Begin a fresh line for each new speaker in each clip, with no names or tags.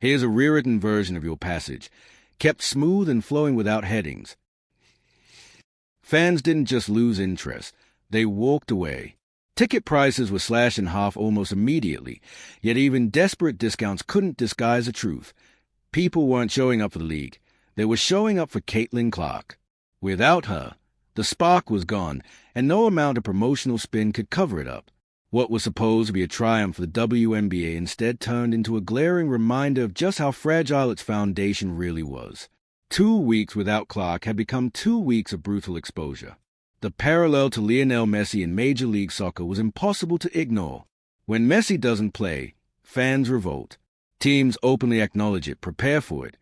Here's a rewritten version of your passage, kept smooth and flowing without headings. Fans didn't just lose interest, they walked away. Ticket prices were slashed in half almost immediately, yet even desperate discounts couldn't disguise the truth. People weren't showing up for the league. They were showing up for Caitlin Clark. Without her, the spark was gone, and no amount of promotional spin could cover it up. What was supposed to be a triumph for the WNBA instead turned into a glaring reminder of just how fragile its foundation really was. 2 weeks without Clark had become 2 weeks of brutal exposure. The parallel to Lionel Messi in Major League Soccer was impossible to ignore. When Messi doesn't play, fans revolt. Teams openly acknowledge it, prepare for it,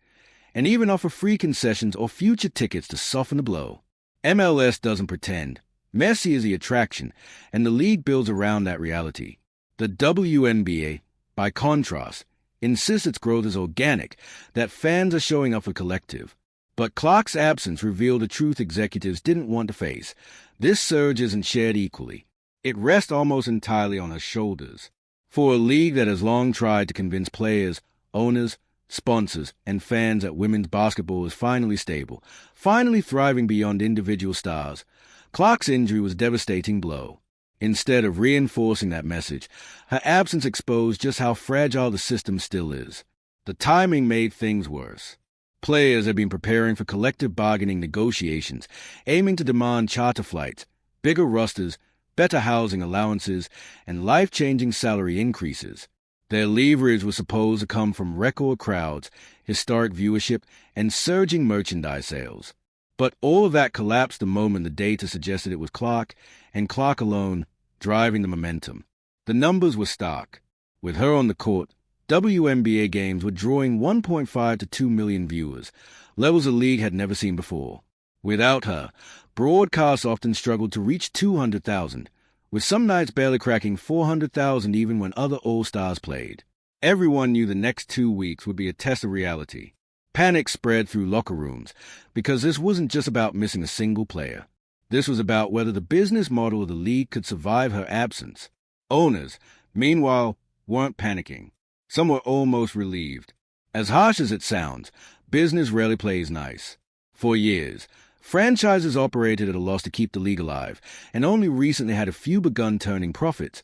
and even offer free concessions or future tickets to soften the blow. MLS doesn't pretend. Messi is the attraction, and the league builds around that reality. The WNBA, by contrast, insists its growth is organic, that fans are showing up for collective. But Clark's absence revealed a truth executives didn't want to face. This surge isn't shared equally. It rests almost entirely on her shoulders. For a league that has long tried to convince players, owners, sponsors, and fans that women's basketball is finally stable, finally thriving beyond individual stars, Clark's injury was a devastating blow. Instead of reinforcing that message, her absence exposed just how fragile the system still is. The timing made things worse. Players have been preparing for collective bargaining negotiations, aiming to demand charter flights, bigger rosters, better housing allowances, and life-changing salary increases. Their leverage was supposed to come from record crowds, historic viewership, and surging merchandise sales. But all of that collapsed the moment the data suggested it was Clark, and Clark alone, driving the momentum. The numbers were stark. With her on the court, WNBA games were drawing 1.5 to 2 million viewers, levels the league had never seen before. Without her, broadcasts often struggled to reach 200,000, with some nights barely cracking 400,000 even when other All-Stars played. Everyone knew the next 2 weeks would be a test of reality. Panic spread through locker rooms, because this wasn't just about missing a single player. This was about whether the business model of the league could survive her absence. Owners, meanwhile, weren't panicking. Some were almost relieved. As harsh as it sounds, business rarely plays nice. For years, franchises operated at a loss to keep the league alive, and only recently had a few begun turning profits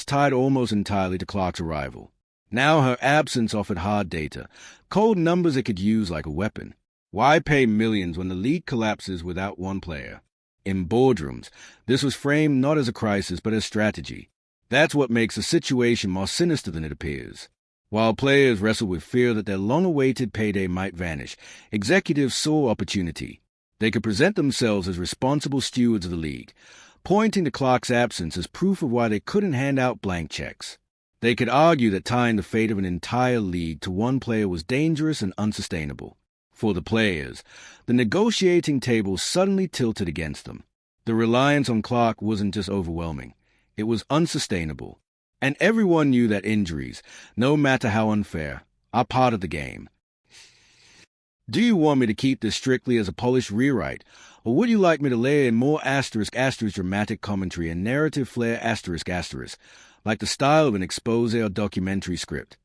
tied almost entirely to Clark's arrival. Now her absence offered hard data, cold numbers it could use like a weapon. Why pay millions when the league collapses without one player? In boardrooms, this was framed not as a crisis but as strategy. That's what makes the situation more sinister than it appears. While players wrestled with fear that their long-awaited payday might vanish, executives saw opportunity. They could present themselves as responsible stewards of the league, pointing to Clark's absence as proof of why they couldn't hand out blank checks. They could argue that tying the fate of an entire league to one player was dangerous and unsustainable. For the players, the negotiating table suddenly tilted against them. The reliance on Clark wasn't just overwhelming. It was unsustainable. And everyone knew that injuries, no matter how unfair, are part of the game. Do you want me to keep this strictly as a polished rewrite, or would you like me to layer in more asterisk dramatic commentary and narrative flair asterisk, like the style of an expose or documentary script?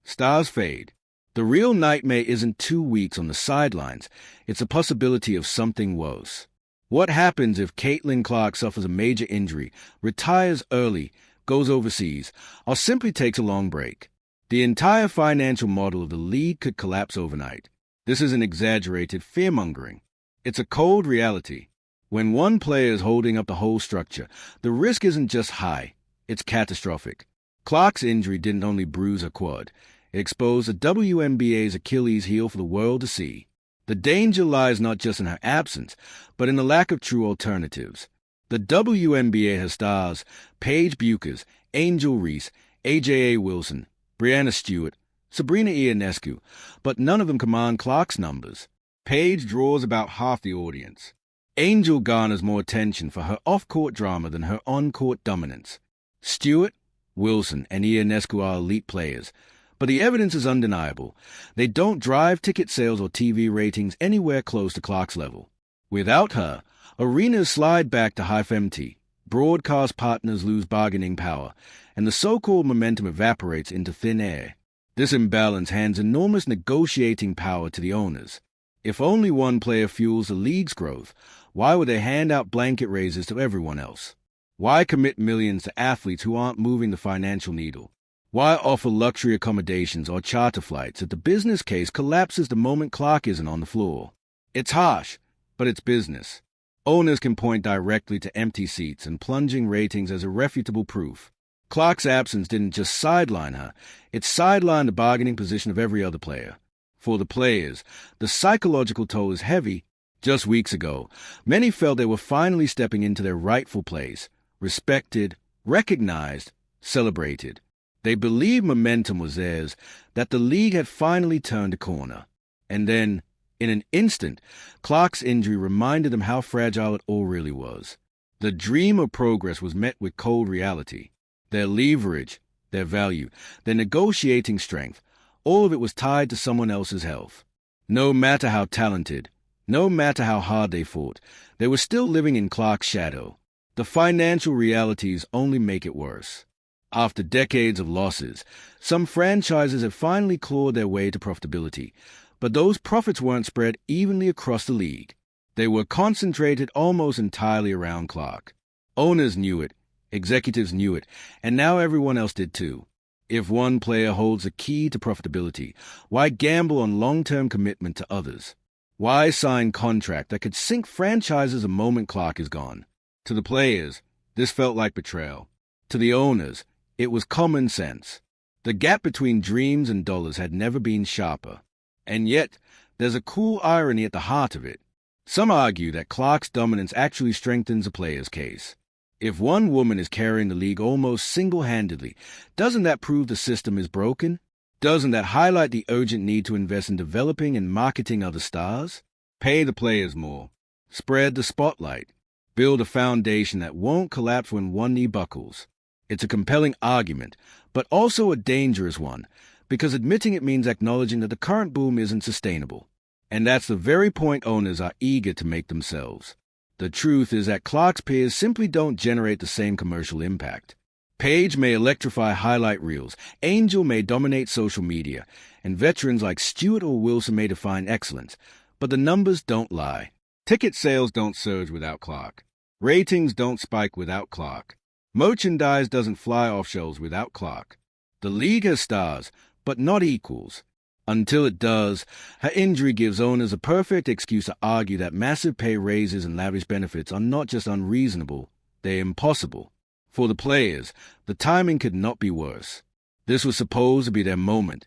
Stars fade. The real nightmare isn't 2 weeks on the sidelines. It's a possibility of something worse. What happens if Caitlin Clark suffers a major injury, retires early, goes overseas, or simply takes a long break? The entire financial model of the league could collapse overnight. This isn't exaggerated fear-mongering. It's a cold reality. When one player is holding up the whole structure, the risk isn't just high, it's catastrophic. Clark's injury didn't only bruise her quad. It exposed the WNBA's Achilles heel for the world to see. The danger lies not just in her absence, but in the lack of true alternatives. The WNBA has stars Paige Buchers, Angel Reese, A.J.A. Wilson, Brianna Stewart, Sabrina Ionescu, but none of them command Clark's numbers. Paige draws about half the audience. Angel garners more attention for her off-court drama than her on-court dominance. Stewart, Wilson, and Ionescu are elite players, but the evidence is undeniable. They don't drive ticket sales or TV ratings anywhere close to Clark's level. Without her, arenas slide back to half empty, broadcast partners lose bargaining power, and the so-called momentum evaporates into thin air. This imbalance hands enormous negotiating power to the owners. If only one player fuels the league's growth, why would they hand out blanket raises to everyone else? Why commit millions to athletes who aren't moving the financial needle? Why offer luxury accommodations or charter flights if the business case collapses the moment Clark isn't on the floor? It's harsh, but it's business. Owners can point directly to empty seats and plunging ratings as irrefutable proof. Clark's absence didn't just sideline her, it sidelined the bargaining position of every other player. For the players, the psychological toll is heavy. Just weeks ago, many felt they were finally stepping into their rightful place, respected, recognized, celebrated. They believed momentum was theirs, that the league had finally turned a corner. And then, in an instant, Clark's injury reminded them how fragile it all really was. The dream of progress was met with cold reality. Their leverage, their value, their negotiating strength, all of it was tied to someone else's health. No matter how talented, no matter how hard they fought, they were still living in Clark's shadow. The financial realities only make it worse. After decades of losses, some franchises have finally clawed their way to profitability, but those profits weren't spread evenly across the league. They were concentrated almost entirely around Clark. Owners knew it, executives knew it, and now everyone else did too. If one player holds the key to profitability, why gamble on long-term commitment to others? Why sign contract that could sink franchises the moment Clark is gone? To the players, this felt like betrayal. To the owners, it was common sense. The gap between dreams and dollars had never been sharper. And yet, there's a cool irony at the heart of it. Some argue that Clark's dominance actually strengthens a player's case. If one woman is carrying the league almost single-handedly, doesn't that prove the system is broken? Doesn't that highlight the urgent need to invest in developing and marketing other stars? Pay the players more. Spread the spotlight. Build a foundation that won't collapse when one knee buckles. It's a compelling argument, but also a dangerous one, because admitting it means acknowledging that the current boom isn't sustainable. And that's the very point owners are eager to make themselves. The truth is that Clark's peers simply don't generate the same commercial impact. Paige may electrify highlight reels, Angel may dominate social media, and veterans like Stewart or Wilson may define excellence, but the numbers don't lie. Ticket sales don't surge without Clark. Ratings don't spike without Clark. Merchandise doesn't fly off shelves without Clark. The league has stars, but not equals. Until it does, her injury gives owners a perfect excuse to argue that massive pay raises and lavish benefits are not just unreasonable, they're impossible. For the players, the timing could not be worse. This was supposed to be their moment,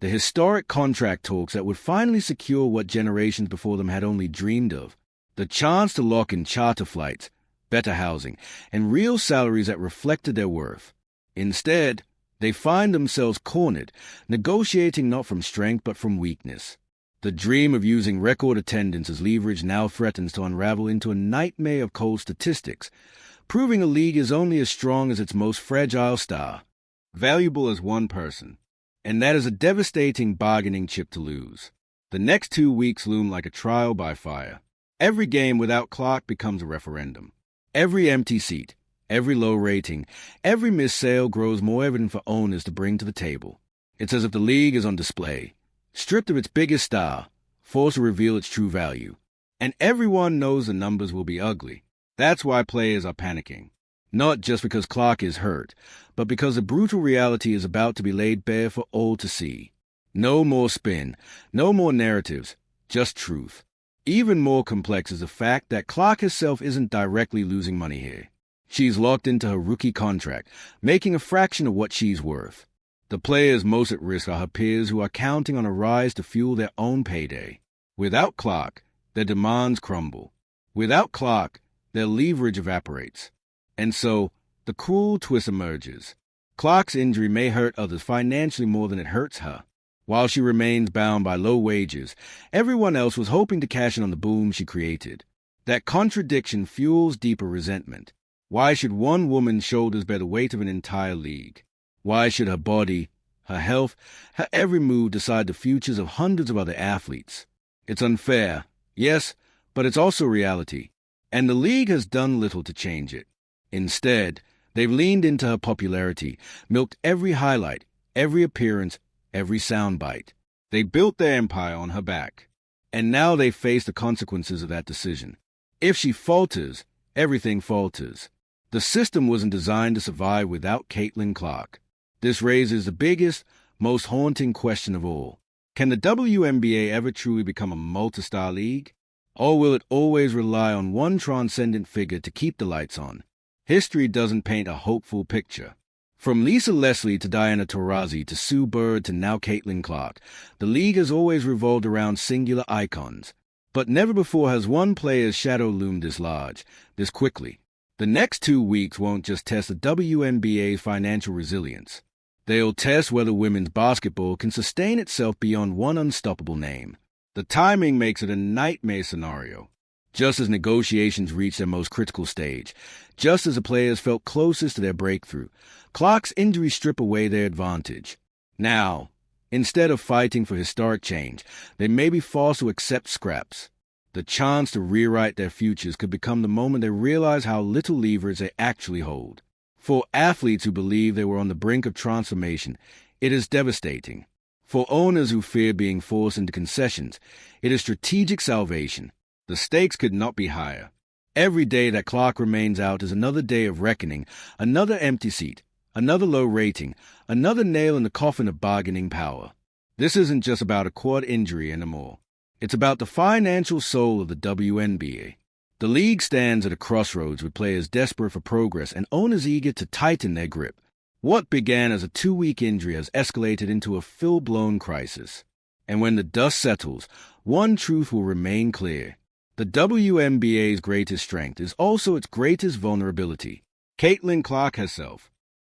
the historic contract talks that would finally secure what generations before them had only dreamed of, the chance to lock in charter flights, better housing, and real salaries that reflected their worth. Instead, they find themselves cornered, negotiating not from strength but from weakness. The dream of using record attendance as leverage now threatens to unravel into a nightmare of cold statistics, proving a league is only as strong as its most fragile star, valuable as one person. And that is a devastating bargaining chip to lose. The next 2 weeks loom like a trial by fire. Every game without Clark becomes a referendum. Every empty seat, every low rating, every missed sale grows more evident for owners to bring to the table. It's as if the league is on display, stripped of its biggest star, forced to reveal its true value. And everyone knows the numbers will be ugly. That's why players are panicking. Not just because Clark is hurt, but because the brutal reality is about to be laid bare for all to see. No more spin, no more narratives, just truth. Even more complex is the fact that Clark herself isn't directly losing money here. She's locked into her rookie contract, making a fraction of what she's worth. The players most at risk are her peers who are counting on a rise to fuel their own payday. Without Clark, their demands crumble. Without Clark, their leverage evaporates. And so, the cruel twist emerges. Clark's injury may hurt others financially more than it hurts her. While she remains bound by low wages, everyone else was hoping to cash in on the boom she created. That contradiction fuels deeper resentment. Why should one woman's shoulders bear the weight of an entire league? Why should her body, her health, her every move decide the futures of hundreds of other athletes? It's unfair, yes, but it's also reality. And the league has done little to change it. Instead, they've leaned into her popularity, milked every highlight, every appearance, every soundbite. They built their empire on her back. And now they face the consequences of that decision. If she falters, everything falters. The system wasn't designed to survive without Caitlin Clark. This raises the biggest, most haunting question of all. Can the WNBA ever truly become a multi-star league? Or will it always rely on one transcendent figure to keep the lights on? History doesn't paint a hopeful picture. From Lisa Leslie to Diana Taurasi to Sue Bird to now Caitlin Clark, the league has always revolved around singular icons. But never before has one player's shadow loomed this large, this quickly. The next 2 weeks won't just test the WNBA's financial resilience. They'll test whether women's basketball can sustain itself beyond one unstoppable name. The timing makes it a nightmare scenario. Just as negotiations reach their most critical stage, just as the players felt closest to their breakthrough, Clark's injuries strip away their advantage. Now, instead of fighting for historic change, they may be forced to accept scraps. The chance to rewrite their futures could become the moment they realize how little leverage they actually hold. For athletes who believe they were on the brink of transformation, it is devastating. For owners who fear being forced into concessions, it is strategic salvation. The stakes could not be higher. Every day that Clark remains out is another day of reckoning, another empty seat, another low rating, another nail in the coffin of bargaining power. This isn't just about a quad injury anymore. It's about the financial soul of the WNBA. The league stands at a crossroads with players desperate for progress and owners eager to tighten their grip. What began as a 2-week injury has escalated into a full-blown crisis. And when the dust settles, one truth will remain clear. The WNBA's greatest strength is also its greatest vulnerability. Caitlin Clark herself,